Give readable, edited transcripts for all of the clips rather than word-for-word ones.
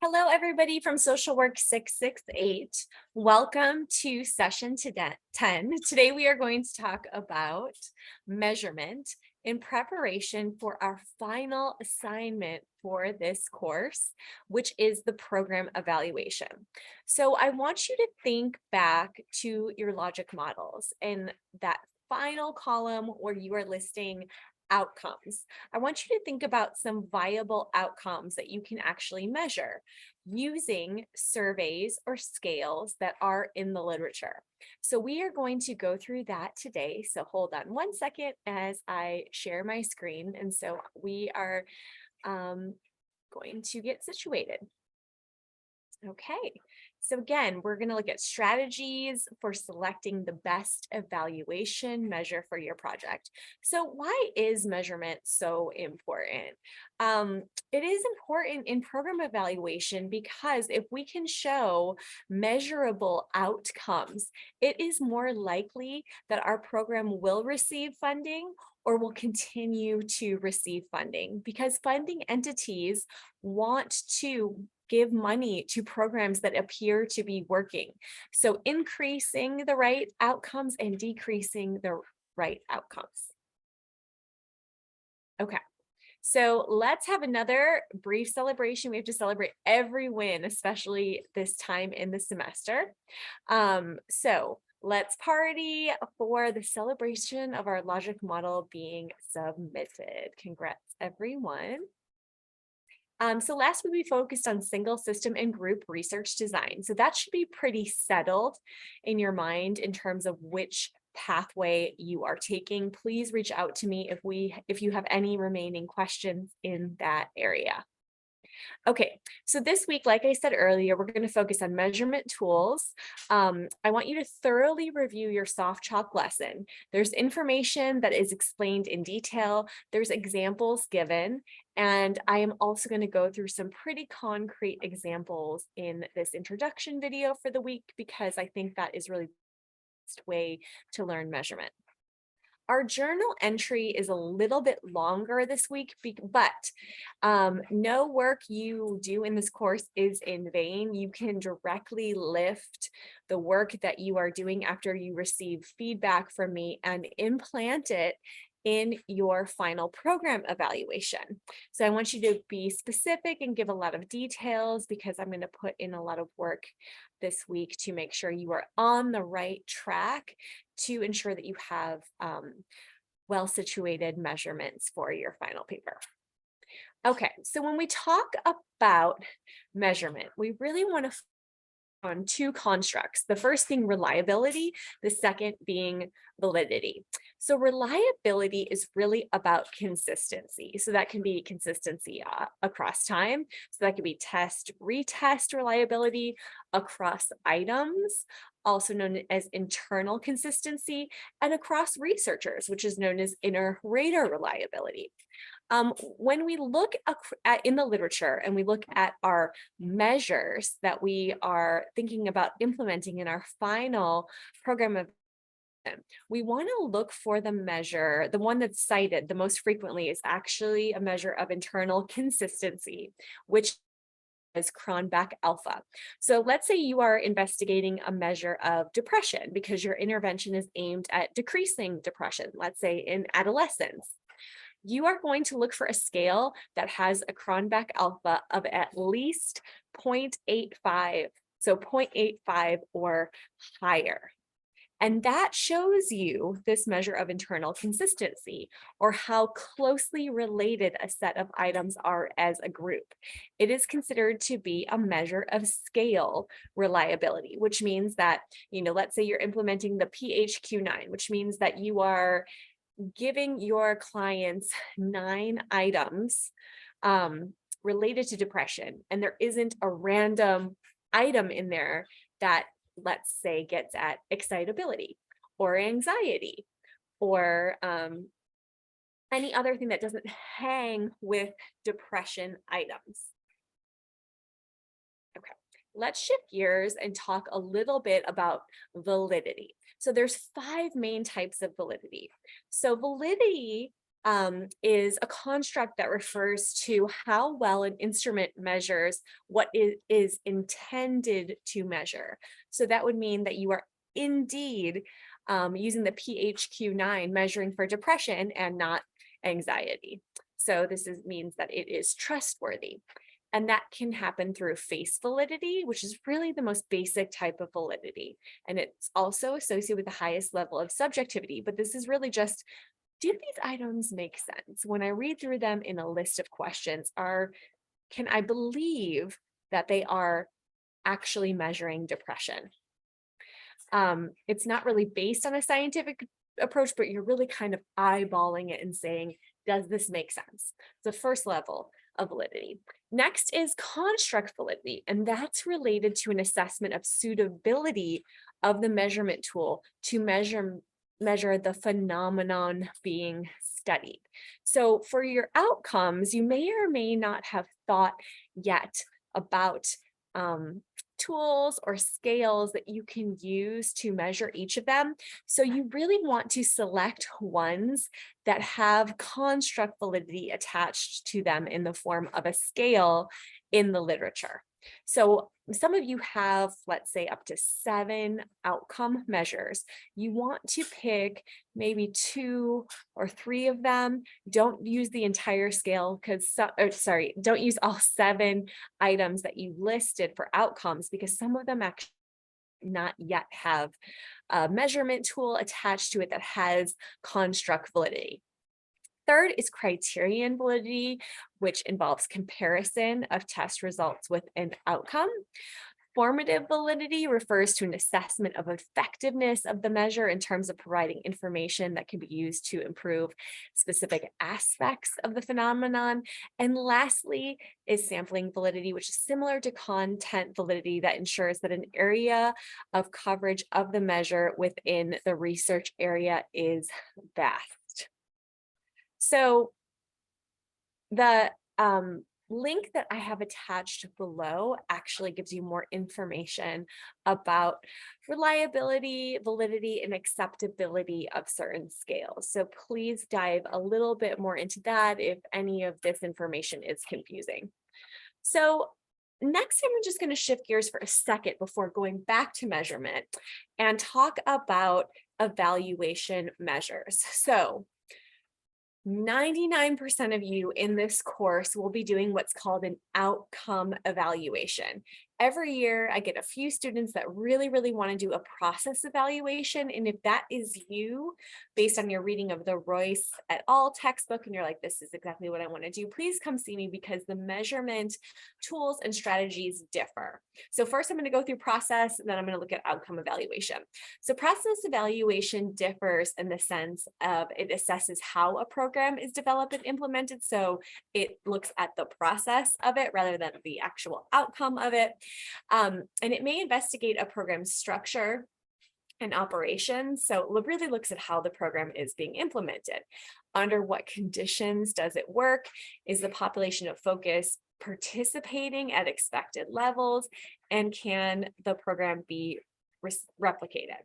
Hello, everybody from Social Work 668. Welcome to session 10. Today, we are going to talk about measurement in preparation for our final assignment for this course, which is the program evaluation. So I want you to think back to your logic models and that final column where you are listing outcomes. I want you to think about some viable outcomes that you can actually measure using surveys or scales that are in the literature. So we are going to go through that today. So hold on one second as I share my screen. And so we are going to get situated. Okay, so again, we're going to look at strategies for selecting the best evaluation measure for your project. So why is measurement so important? It is important in program evaluation because if we can show measurable outcomes, it is more likely that our program will receive funding or will continue to receive funding because funding entities want to give money to programs that appear to be working. So increasing the right outcomes and decreasing the right outcomes. Okay. So let's have another brief celebration. We have to celebrate every win, especially this time in the semester. So let's party for the celebration of our logic model being submitted. Congrats, everyone. So last week we focused on single system and group research design. So that should be pretty settled in your mind in terms of which pathway you are taking. Please reach out to me if you have any remaining questions in that area. Okay, so this week, like I said earlier, we're going to focus on measurement tools. I want you to thoroughly review your soft chalk lesson. There's information that is explained in detail. There's examples given, and I am also going to go through some pretty concrete examples in this introduction video for the week because I think that is really the best way to learn measurement. Our journal entry is a little bit longer this week, but no work you do in this course is in vain. You can directly lift the work that you are doing after you receive feedback from me and implant it in your final program evaluation. So I want you to be specific and give a lot of details because I'm going to put in a lot of work this week to make sure you are on the right track to ensure that you have well-situated measurements for your final paper. Okay, so when we talk about measurement, we really want to on two constructs. The first being reliability, the second being validity. So reliability is really about consistency. So that can be consistency across time. So that could be test, retest reliability across items, also known as internal consistency, and across researchers, which is known as inter-rater reliability. When we look at in the literature and we look at our measures that we are thinking about implementing in our final program of we want to look for the measure, the one that's cited the most frequently is actually a measure of internal consistency, which is Cronbach alpha. So let's say you are investigating a measure of depression because your intervention is aimed at decreasing depression, let's say in adolescence. You are going to look for a scale that has a Cronbach alpha of at least 0.85, so 0.85 or higher. And that shows you this measure of internal consistency or how closely related a set of items are as a group. It is considered to be a measure of scale reliability, which means that, let's say you're implementing the PHQ-9, which means that you are giving your clients 9 items related to depression, and there isn't a random item in there that, let's say, gets at excitability or anxiety or any other thing that doesn't hang with depression items. Okay, let's shift gears and talk a little bit about validity. So there's 5 main types of validity. So validity is a construct that refers to how well an instrument measures what it is intended to measure. So that would mean that you are indeed using the PHQ-9 measuring for depression and not anxiety. So this means that it is trustworthy. And that can happen through face validity, which is really the most basic type of validity. And it's also associated with the highest level of subjectivity. But this is really just, do these items make sense? When I read through them in a list of questions, can I believe that they are actually measuring depression? It's not really based on a scientific approach, but you're really kind of eyeballing it and saying, does this make sense? The first level of validity. Next is construct validity, and that's related to an assessment of suitability of the measurement tool to measure the phenomenon being studied. So for your outcomes, you may or may not have thought yet about tools or scales that you can use to measure each of them. So you really want to select ones that have construct validity attached to them in the form of a scale in the literature. So some of you have, let's say, up to 7 outcome measures. You want to pick maybe 2 or 3 of them. Don't use the entire scale don't use all 7 items that you listed for outcomes, because some of them actually not yet have a measurement tool attached to it that has construct validity. Third is criterion validity, which involves comparison of test results with an outcome. Formative validity refers to an assessment of effectiveness of the measure in terms of providing information that can be used to improve specific aspects of the phenomenon. And lastly is sampling validity, which is similar to content validity, that ensures that an area of coverage of the measure within the research area is vast. So the link that I have attached below actually gives you more information about reliability, validity, and acceptability of certain scales. So please dive a little bit more into that if any of this information is confusing. So next, I'm just going to shift gears for a second before going back to measurement and talk about evaluation measures. So 99% of you in this course will be doing what's called an outcome evaluation. Every year, I get a few students that really want to do a process evaluation. And if that is you, based on your reading of the Royce et al. Textbook, and you're like, this is exactly what I want to do, please come see me, because the measurement tools and strategies differ. So first, I'm going to go through process, and then I'm going to look at outcome evaluation. So process evaluation differs in the sense of it assesses how a program is developed and implemented. So it looks at the process of it rather than the actual outcome of it. And it may investigate a program's structure and operations. So it really looks at how the program is being implemented. Under what conditions does it work? Is the population of focus participating at expected levels? And can the program be replicated?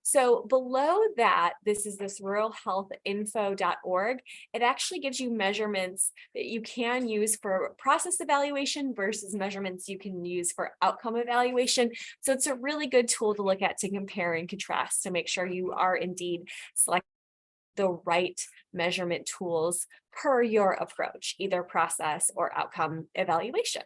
So below that, this is this ruralhealthinfo.org. It actually gives you measurements that you can use for process evaluation versus measurements you can use for outcome evaluation. So it's a really good tool to look at to compare and contrast to make sure you are indeed selecting the right measurement tools per your approach, either process or outcome evaluation.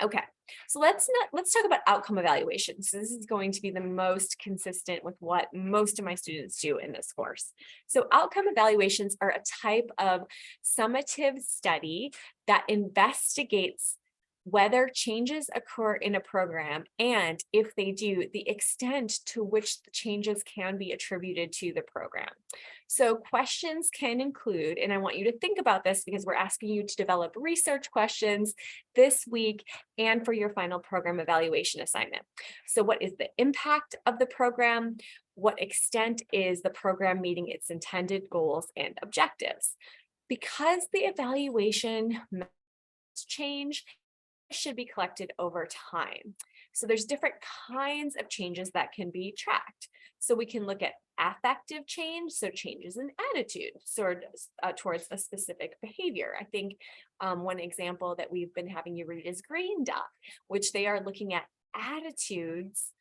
Okay, so let's talk about outcome evaluation. So this is going to be the most consistent with what most of my students do in this course. So outcome evaluations are a type of summative study that investigates whether changes occur in a program, and if they do, the extent to which the changes can be attributed to the program. So questions can include, and I want you to think about this because we're asking you to develop research questions this week and for your final program evaluation assignment. So what is the impact of the program? What extent is the program meeting its intended goals and objectives? Because the evaluation change, should be collected over time. So there's different kinds of changes that can be tracked. So we can look at affective change, so changes in attitude towards a specific behavior. I think one example that we've been having you read is Green Dot, which they are looking at attitudes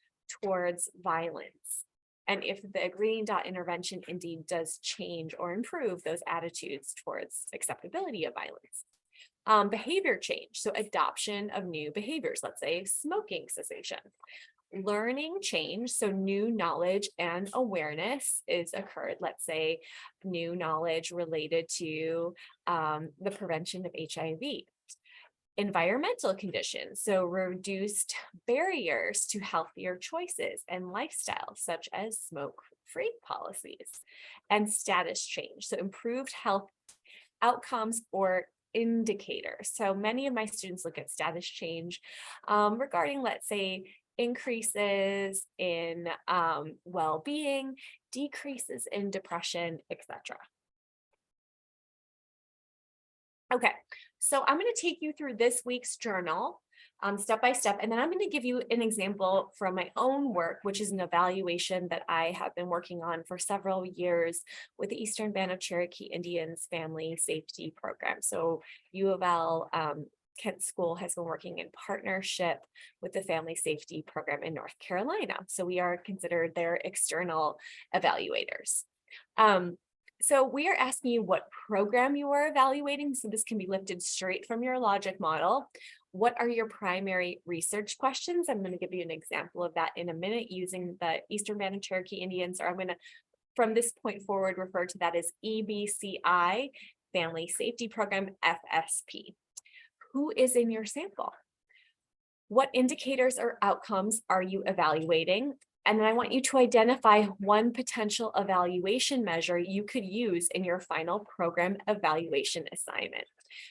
towards violence. And if the Green Dot intervention indeed does change or improve those attitudes towards acceptability of violence. Behavior change, so adoption of new behaviors, let's say smoking cessation. Learning change, so new knowledge and awareness is occurred, let's say new knowledge related to the prevention of HIV. Environmental conditions, so reduced barriers to healthier choices and lifestyles, such as smoke-free policies. And status change, so improved health outcomes or indicators. So many of my students look at status change regarding, let's say, increases in well-being, decreases in depression, etc. Okay, so I'm going to take you through this week's journal step by step, and then I'm going to give you an example from my own work, which is an evaluation that I have been working on for several years with the Eastern Band of Cherokee Indians Family Safety Program. So U of L Kent School has been working in partnership with the Family Safety Program in North Carolina. So we are considered their external evaluators. So we are asking you what program you are evaluating. So this can be lifted straight from your logic model. What are your primary research questions? I'm going to give you an example of that in a minute using the Eastern Band of Cherokee Indians, or I'm going to, from this point forward, refer to that as EBCI, Family Safety Program, FSP. Who is in your sample? What indicators or outcomes are you evaluating? And then I want you to identify one potential evaluation measure you could use in your final program evaluation assignment.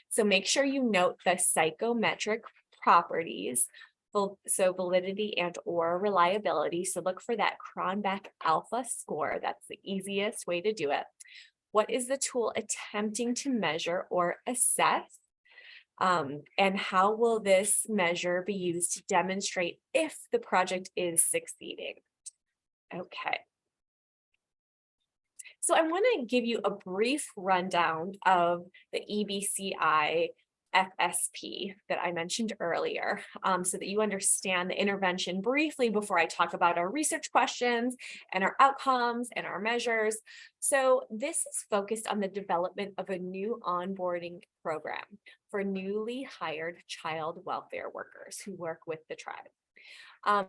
So make sure you note the psychometric properties, so validity and or reliability. So look for that Cronbach alpha score. That's the easiest way to do it. What is the tool attempting to measure or assess? And how will this measure be used to demonstrate if the project is succeeding? Okay. So I want to give you a brief rundown of the EBCI FSP that I mentioned earlier, so that you understand the intervention briefly before I talk about our research questions and our outcomes and our measures. So this is focused on the development of a new onboarding program for newly hired child welfare workers who work with the tribe.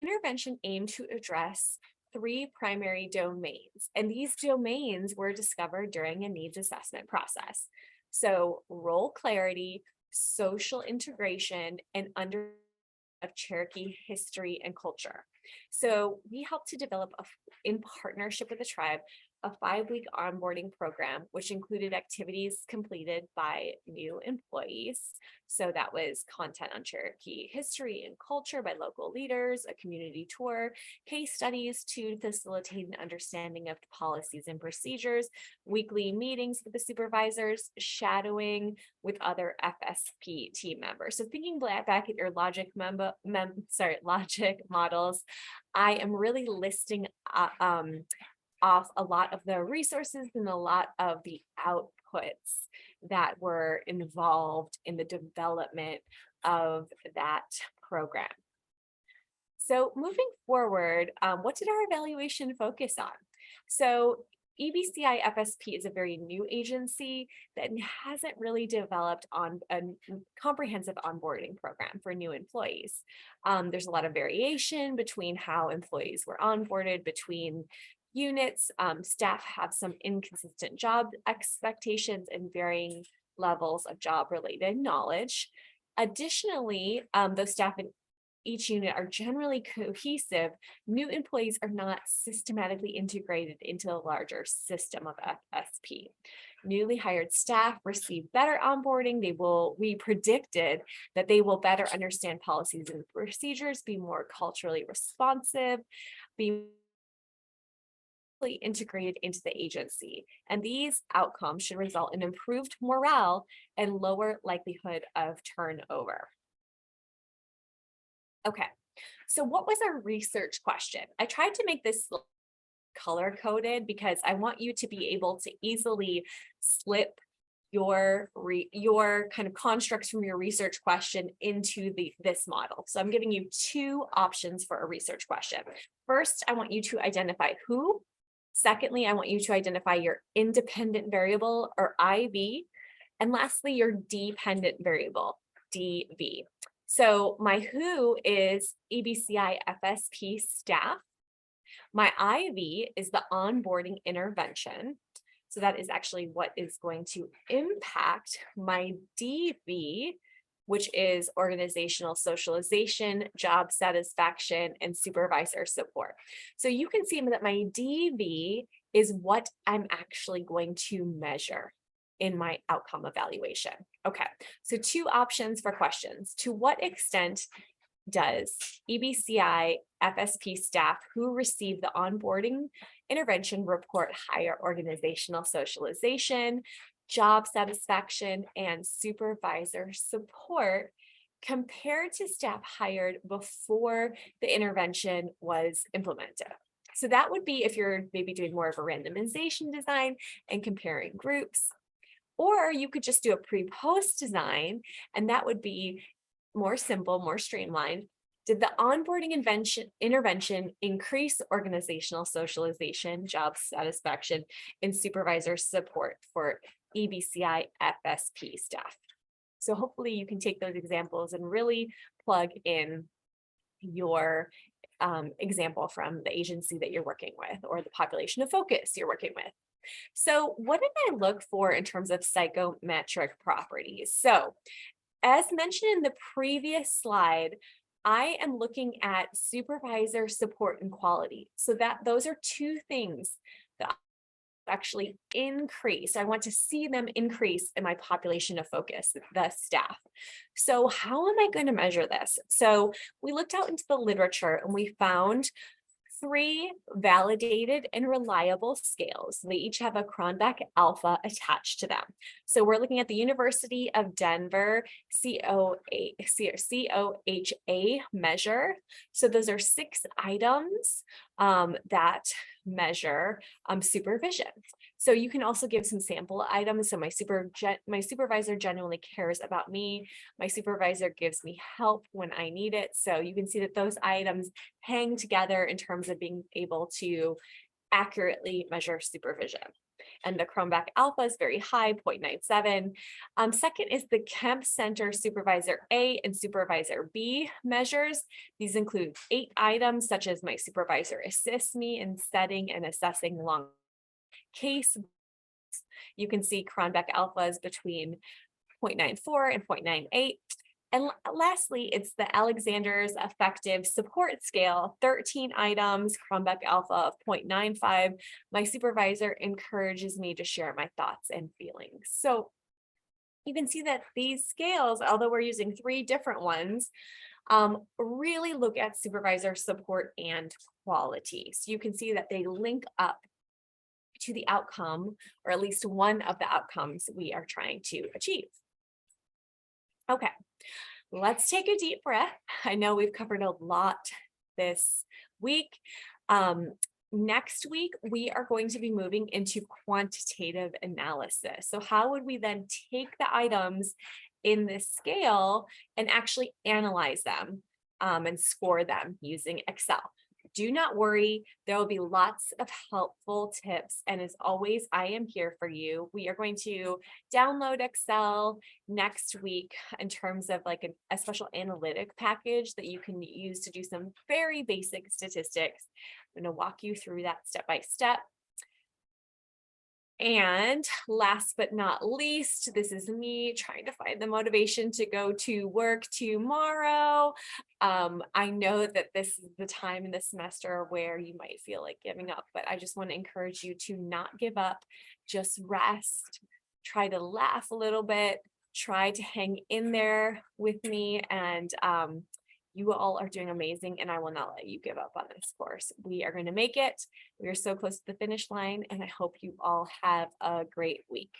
Intervention aimed to address 3 primary domains, and these domains were discovered during a needs assessment process. So role clarity, social integration, and understanding of Cherokee history and culture. So we helped to develop, in partnership with the tribe, a 5-week onboarding program, which included activities completed by new employees. So that was content on Cherokee history and culture by local leaders, a community tour, case studies to facilitate an understanding of policies and procedures, weekly meetings with the supervisors, shadowing with other FSP team members. So thinking back at your logic logic models, I am really listing off a lot of the resources and a lot of the outputs that were involved in the development of that program. So moving forward, what did our evaluation focus on? So EBCI FSP is a very new agency that hasn't really developed on a comprehensive onboarding program for new employees. There's a lot of variation between how employees were onboarded between units. Staff have some inconsistent job expectations and varying levels of job-related knowledge. Additionally, those staff in each unit are generally cohesive. New employees are not systematically integrated into the larger system of FSP. Newly hired staff receive better onboarding. We predicted that they will better understand policies and procedures, be more culturally responsive, be integrated into the agency. And these outcomes should result in improved morale and lower likelihood of turnover. Okay, so what was our research question? I tried to make this color coded because I want you to be able to easily slip your kind of constructs from your research question into this model. So I'm giving you two options for a research question. First, I want you to identify who. Secondly, I want you to identify your independent variable, or IV. And lastly, your dependent variable, DV. So my who is EBCI FSP staff. My IV is the onboarding intervention. So that is actually what is going to impact my DV, which is organizational socialization, job satisfaction, and supervisor support. So you can see that my DV is what I'm actually going to measure in my outcome evaluation. Okay, so two options for questions. To what extent does EBCI FSP staff who receive the onboarding intervention report higher organizational socialization, job satisfaction, and supervisor support compared to staff hired before the intervention was implemented? So that would be if you're maybe doing more of a randomization design and comparing groups. Or you could just do a pre-post design, and that would be more simple, more streamlined. Did the onboarding intervention increase organizational socialization, job satisfaction, and supervisor support for EBCI FSP staff? So hopefully you can take those examples and really plug in your example from the agency that you're working with or the population of focus you're working with. So what did I look for in terms of psychometric properties? So as mentioned in the previous slide, I am looking at supervisor support and quality. So that those are two things that actually increase. I want to see them increase in my population of focus, the staff. So how am I going to measure this? So we looked out into the literature and we found three validated and reliable scales. They each have a Cronbach alpha attached to them. So we're looking at the University of Denver COHA measure. So those are 6 items that measure supervision. So you can also give some sample items. So my supervisor genuinely cares about me. My supervisor gives me help when I need it. So you can see that those items hang together in terms of being able to accurately measure supervision. And the Cronbach alpha is very high, 0.97. Second is the Kemp Center Supervisor A and Supervisor B measures. These include 8 items, such as my supervisor assists me in setting and assessing long case. You can see Cronbach alpha is between 0.94 and 0.98. And lastly, it's the Alexander's Effective Support Scale, 13 items, Cronbach alpha of 0.95. My supervisor encourages me to share my thoughts and feelings. So you can see that these scales, although we're using 3 different ones, really look at supervisor support and quality. So you can see that they link up to the outcome, or at least one of the outcomes we are trying to achieve. Okay, let's take a deep breath. I know we've covered a lot this week. Next week, we are going to be moving into quantitative analysis. So how would we then take the items in this scale and actually analyze them and score them using Excel? Do not worry, there will be lots of helpful tips. And as always, I am here for you. We are going to download Excel next week in terms of like a special analytic package that you can use to do some very basic statistics. I'm going to walk you through that step by step. And last but not least, this is me trying to find the motivation to go to work tomorrow. I know that this is the time in the semester where you might feel like giving up, but I just want to encourage you to not give up, just rest, try to laugh a little bit, try to hang in there with me, and you all are doing amazing, and I will not let you give up on this course. We are going to make it. We are so close to the finish line, and I hope you all have a great week.